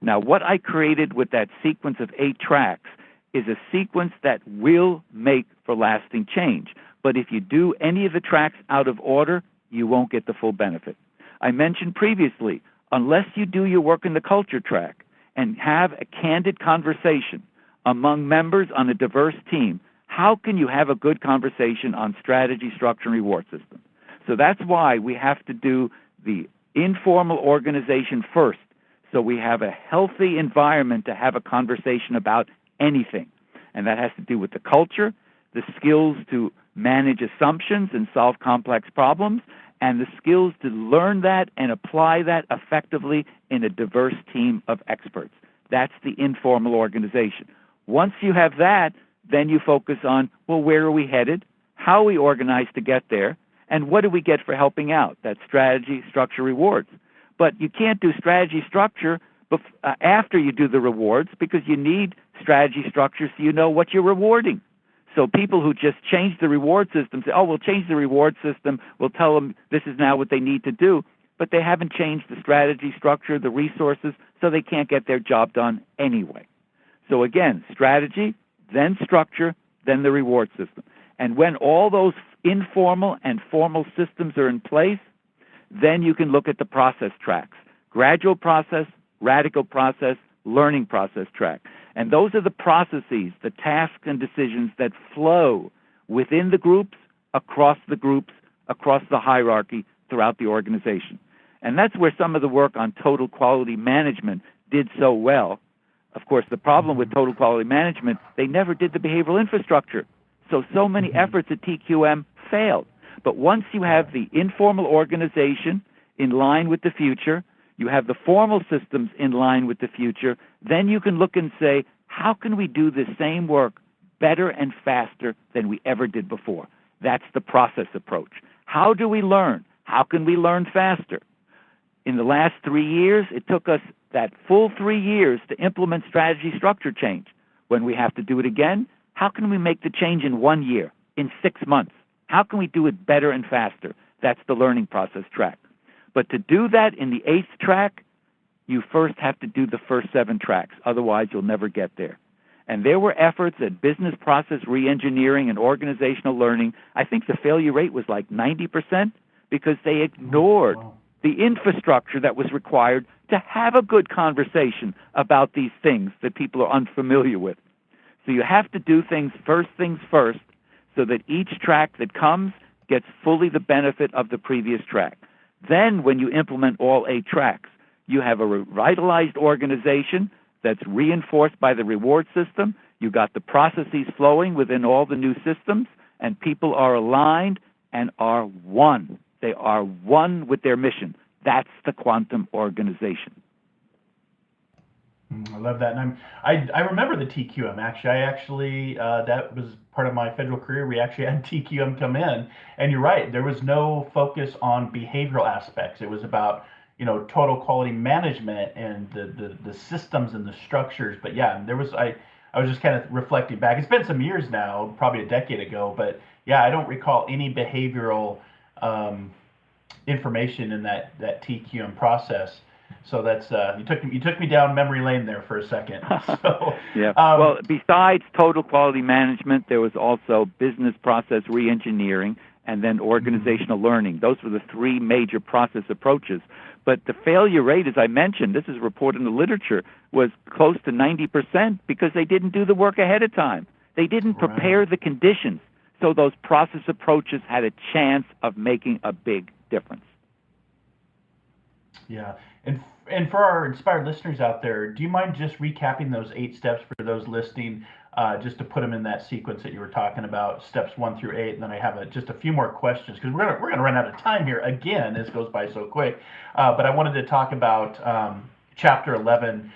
Now, what I created with that sequence of 8 tracks is a sequence that will make for lasting change. But if you do any of the tracks out of order, you won't get the full benefit. I mentioned previously, unless you do your work in the culture track and have a candid conversation among members on a diverse team, how can you have a good conversation on strategy, structure, and reward system? So that's why we have to do the informal organization first, so we have a healthy environment to have a conversation about anything. And that has to do with the culture, the skills to manage assumptions and solve complex problems, and the skills to learn that and apply that effectively in a diverse team of experts. That's the informal organization. Once you have that, then you focus on, well, where are we headed? How are we organized to get there? And what do we get for helping out? That's strategy, structure, rewards. But you can't do strategy, structure after you do the rewards, because you need strategy, structure so you know what you're rewarding. So people who just change the reward system say, oh, we'll change the reward system, we'll tell them this is now what they need to do, but they haven't changed the strategy, structure, the resources, so they can't get their job done anyway. So again, strategy, then structure, then the reward system. And when all those informal and formal systems are in place, then you can look at the process tracks: gradual process, radical process, learning process track. And those are the processes, the tasks and decisions that flow within the groups, across the hierarchy throughout the organization. And that's where some of the work on total quality management did so well. Of course, the problem with total quality management, they never did the behavioral infrastructure. So many efforts at TQM failed. But once you have the informal organization in line with the future, you have the formal systems in line with the future, then you can look and say, how can we do the same work better and faster than we ever did before? That's the process approach. How do we learn? How can we learn faster? In the last 3 years, it took us that full 3 years to implement strategy structure change. When we have to do it again, how can we make the change in 1 year, in 6 months? How can we do it better and faster? That's the learning process track. But to do that in the 8th track, you first have to do the first 7 tracks. Otherwise, you'll never get there. And there were efforts at business process reengineering and organizational learning. I think the failure rate was like 90% because they ignored the infrastructure that was required to have a good conversation about these things that people are unfamiliar with. So you have to do things first, so that each track that comes gets fully the benefit of the previous track. Then when you implement all 8 tracks, you have a revitalized organization that's reinforced by the reward system. You got the processes flowing within all the new systems, and people are aligned and are one. They are one with their mission. That's the quantum organization. I love that, and I remember the TQM. Actually, that was part of my federal career. We actually had TQM come in, and you're right. There was no focus on behavioral aspects. It was about total quality management and the systems and the structures. But yeah, there was I was just kind of reflecting back. It's been some years now, probably a decade ago. But yeah, I don't recall any behavioral information in that TQM process. So that's you took me down memory lane there for a second. So, yeah. Well, besides total quality management, there was also business process reengineering and then organizational learning. Those were the three major process approaches. But the failure rate, as I mentioned, this is reported in the literature, was close to 90% because they didn't do the work ahead of time. They didn't prepare the conditions, so those process approaches had a chance of making a big difference. Yeah. And for our inspired listeners out there, do you mind just recapping those 8 steps for those listening, just to put them in that sequence that you were talking about, steps 1 through 8, and then I have just a few more questions because we're gonna run out of time here again. This goes by so quick, but I wanted to talk about chapter 11,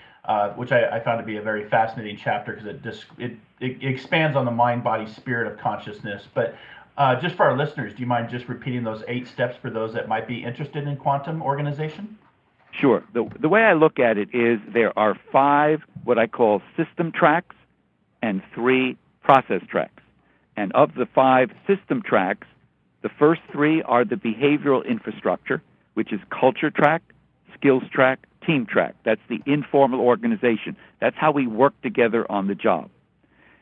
which I found to be a very fascinating chapter because it expands on the mind, body, spirit of consciousness. But just for our listeners, do you mind just repeating those 8 steps for those that might be interested in quantum organization? Sure. The way I look at it is there are 5 what I call system tracks and 3 process tracks. And of the 5 system tracks, the first 3 are the behavioral infrastructure, which is culture track, skills track, team track. That's the informal organization. That's how we work together on the job.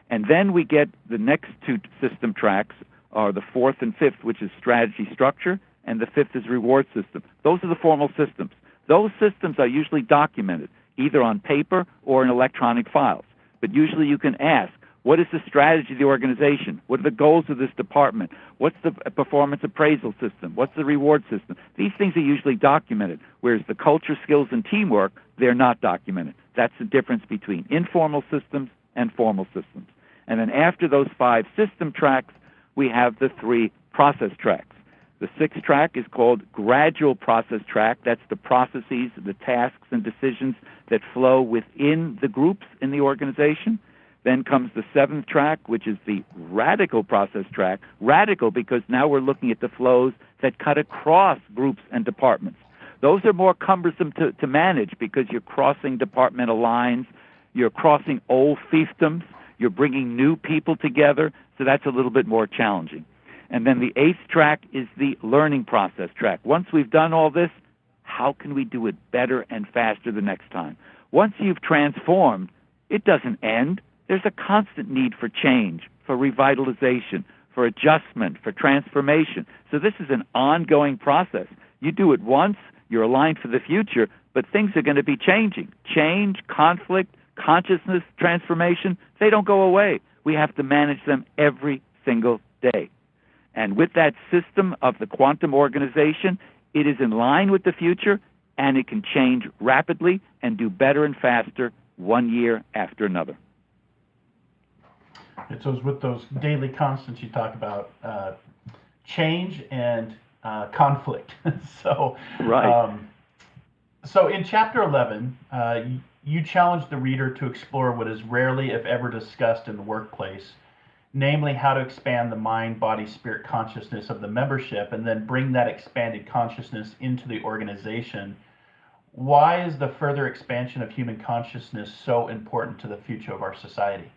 And then we get the next 2 system tracks are the 4th and 5th, which is strategy structure, and the 5th is reward system. Those are the formal systems. Those systems are usually documented, either on paper or in electronic files. But usually you can ask, what is the strategy of the organization? What are the goals of this department? What's the performance appraisal system? What's the reward system? These things are usually documented, whereas the culture, skills, and teamwork, they're not documented. That's the difference between informal systems and formal systems. And then after those 5 system tracks, we have the 3 process tracks. The 6th track is called gradual process track. That's the processes, the tasks, and decisions that flow within the groups in the organization. Then comes the 7th track, which is the radical process track. Radical because now we're looking at the flows that cut across groups and departments. Those are more cumbersome to manage because you're crossing departmental lines, you're crossing old fiefdoms, you're bringing new people together, so that's a little bit more challenging. And then the 8th track is the learning process track. Once we've done all this, how can we do it better and faster the next time? Once you've transformed, it doesn't end. There's a constant need for change, for revitalization, for adjustment, for transformation. So this is an ongoing process. You do it once, you're aligned for the future, but things are going to be changing. Change, conflict, consciousness, transformation, they don't go away. We have to manage them every single day. And with that system of the quantum organization, it is in line with the future, and it can change rapidly and do better and faster one year after another. It's with those daily constants you talk about, change and conflict. So, right. So in chapter 11, you challenge the reader to explore what is rarely, if ever, discussed in the workplace, namely how to expand the mind, body, spirit consciousness of the membership and then bring that expanded consciousness into the organization. Why is the further expansion of human consciousness so important to the future of our society?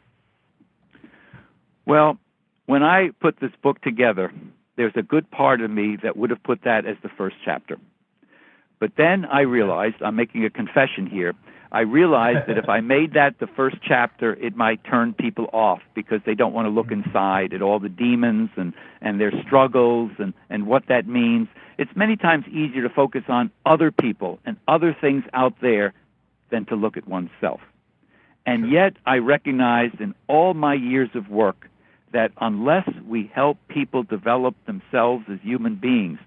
Well, when I put this book together, there's a good part of me that would have put that as the first chapter. But then I realized, I'm making a confession here, I realized that if I made that the first chapter, it might turn people off because they don't want to look inside at all the demons and their struggles and what that means. It's many times easier to focus on other people and other things out there than to look at oneself. And yet I recognized in all my years of work that unless we help people develop themselves as human beings,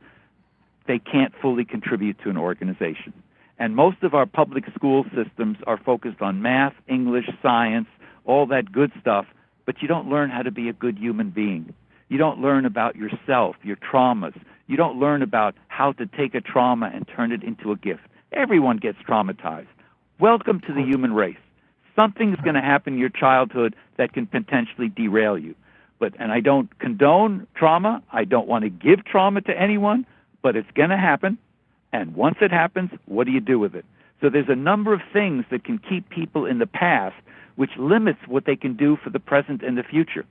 they can't fully contribute to an organization. And most of our public school systems are focused on math, English, science, all that good stuff, but you don't learn how to be a good human being. You don't learn about yourself, your traumas. You don't learn about how to take a trauma and turn it into a gift. Everyone gets traumatized. Welcome to the human race. Something's going to happen in your childhood that can potentially derail you. And I don't condone trauma. I don't want to give trauma to anyone, but it's going to happen. And once it happens, what do you do with it? So there's a number of things that can keep people in the past, which limits what they can do for the present and the future.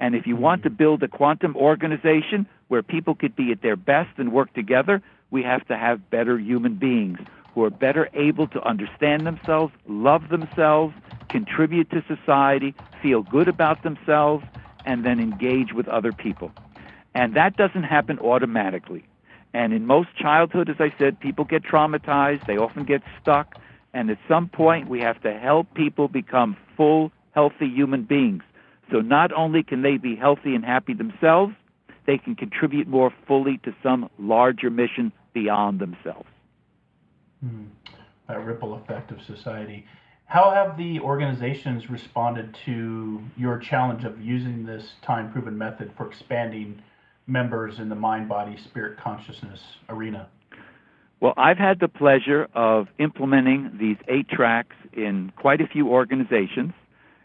And if you want to build a quantum organization where people could be at their best and work together, we have to have better human beings who are better able to understand themselves, love themselves, contribute to society, feel good about themselves, and then engage with other people. And that doesn't happen automatically. And in most childhood, as I said, people get traumatized, they often get stuck, and at some point we have to help people become full, healthy human beings. So not only can they be healthy and happy themselves, they can contribute more fully to some larger mission beyond themselves. That ripple effect of society. How have the organizations responded to your challenge of using this time-proven method for expanding members in the mind, body, spirit, consciousness arena? Well, I've had the pleasure of implementing these 8 tracks in quite a few organizations.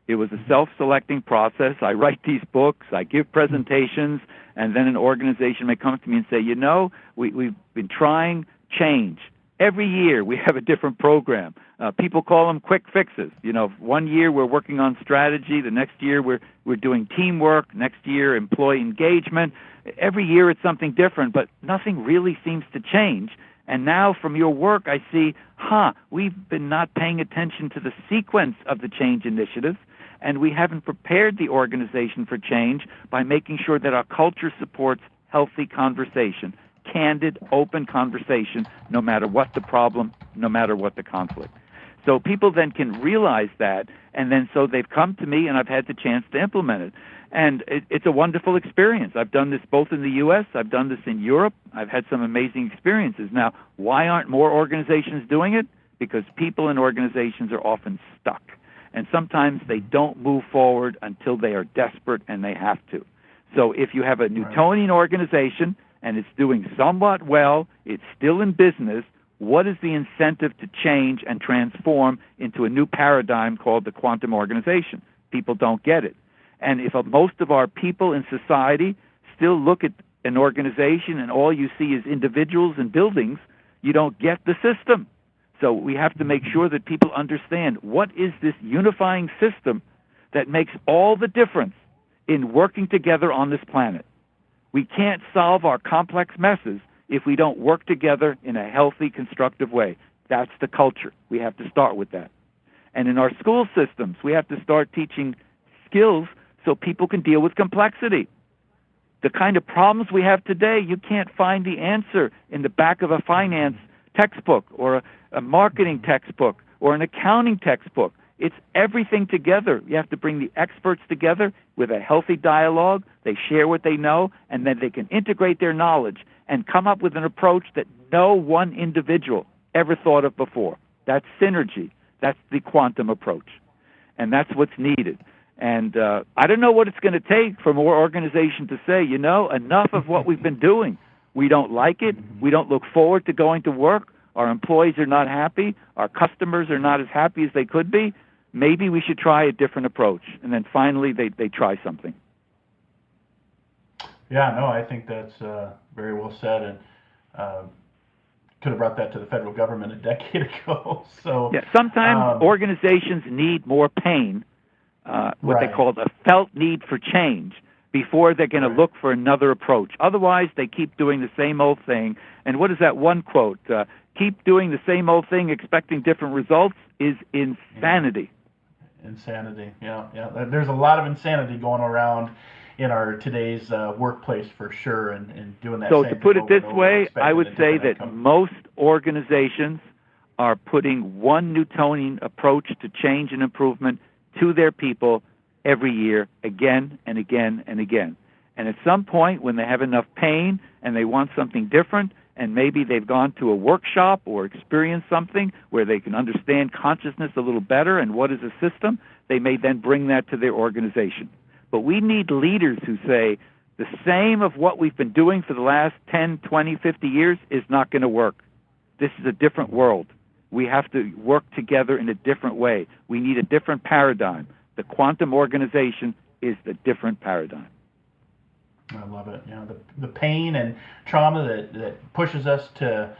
It was a self-selecting process. I write these books, I give presentations, and then an organization may come to me and say, you know, we've been trying change. Every year we have a different program. People call them quick fixes. You know, one year we're working on strategy, the next year we're doing teamwork, next year employee engagement. Every year it's something different, but nothing really seems to change. And now from your work I see, we've been not paying attention to the sequence of the change initiatives, and we haven't prepared the organization for change by making sure that our culture supports healthy conversation, candid, open conversation, no matter what the problem, no matter what the conflict. So people then can realize that, and then so they've come to me and I've had the chance to implement it. And it's a wonderful experience. I've done this both in the U.S., I've done this in Europe, I've had some amazing experiences. Now, why aren't more organizations doing it? Because people in organizations are often stuck. And sometimes they don't move forward until they are desperate and they have to. So if you have a Newtonian organization and it's doing somewhat well, it's still in business, what is the incentive to change and transform into a new paradigm called the quantum organization? People don't get it. And if most of our people in society still look at an organization and all you see is individuals and buildings, you don't get the system. So we have to make sure that people understand what is this unifying system that makes all the difference in working together on this planet. We can't solve our complex messes if we don't work together in a healthy, constructive way. That's the culture. We have to start with that. And in our school systems, we have to start teaching skills so people can deal with complexity. The kind of problems we have today, you can't find the answer in the back of a finance textbook or a marketing textbook or an accounting textbook. It's everything together. You have to bring the experts together with a healthy dialogue. They share what they know, and then they can integrate their knowledge and come up with an approach that no one individual ever thought of before. That's synergy. That's the quantum approach. And that's what's needed. And I don't know what it's going to take for more organizations to say, you know, enough of what we've been doing. We don't like it. We don't look forward to going to work. Our employees are not happy. Our customers are not as happy as they could be. Maybe we should try a different approach. And then finally they try something. Yeah, no, I think that's very well said. And could have brought that to the federal government a decade ago. So yeah, sometimes organizations need more pain, what they call a felt need for change, before they're going to look for another approach. Otherwise, they keep doing the same old thing. And what is that one quote? Keep doing the same old thing, expecting different results is insanity. Insanity, yeah. There's a lot of insanity going around in our today's workplace for sure, and doing that. So same to put thing it this over and over, way, I would expecting a say different that outcome. most organizations are putting one Newtonian approach to change and improvement to their people every year, again and again and again. And at some point, when they have enough pain and they want something different, and maybe they've gone to a workshop or experienced something where they can understand consciousness a little better and what is a system, they may then bring that to their organization. But we need leaders who say, the same of what we've been doing for the last 10, 20, 50 years is not going to work. This is a different world. We have to work together in a different way. We need a different paradigm. The quantum organization is the different paradigm. I love it. You know, the pain and trauma that pushes us to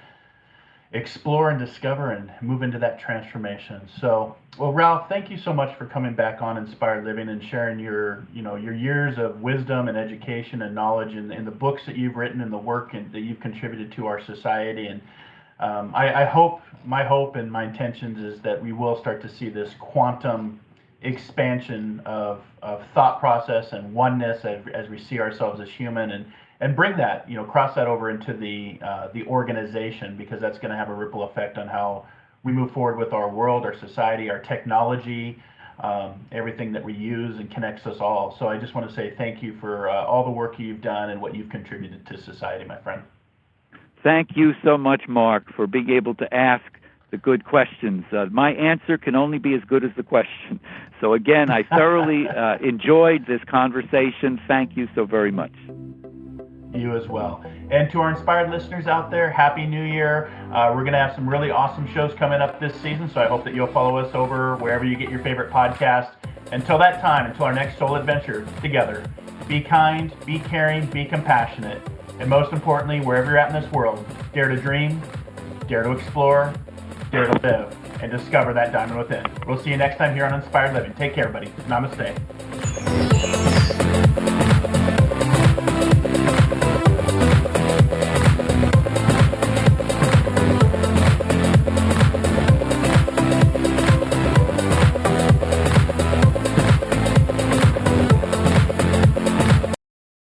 explore and discover and move into that transformation. So, well, Ralph, thank you so much for coming back on Inspired Living and sharing your years of wisdom and education and knowledge in the books that you've written and the work that you've contributed to our society. And my hope and my intentions is that we will start to see this quantum expansion of thought process and oneness as we see ourselves as human, and bring that, cross that over into the organization, because that's going to have a ripple effect on how we move forward with our world, our society, our technology, everything that we use and connects us all. So I just want to say thank you for all the work you've done and what you've contributed to society, my friend. Thank you so much, Mark, for being able to ask the good questions. My answer can only be as good as the question. So again, I thoroughly enjoyed this conversation. Thank you so very much. You as well. And to our inspired listeners out there, Happy New Year. We're going to have some really awesome shows coming up this season, so I hope that you'll follow us over wherever you get your favorite podcast. Until that time, until our next soul adventure together, be kind, be caring, be compassionate, and most importantly, wherever you're at in this world, dare to dream, dare to explore, dare to live, and discover that diamond within. We'll see you next time here on Inspired Living. Take care, everybody. Namaste.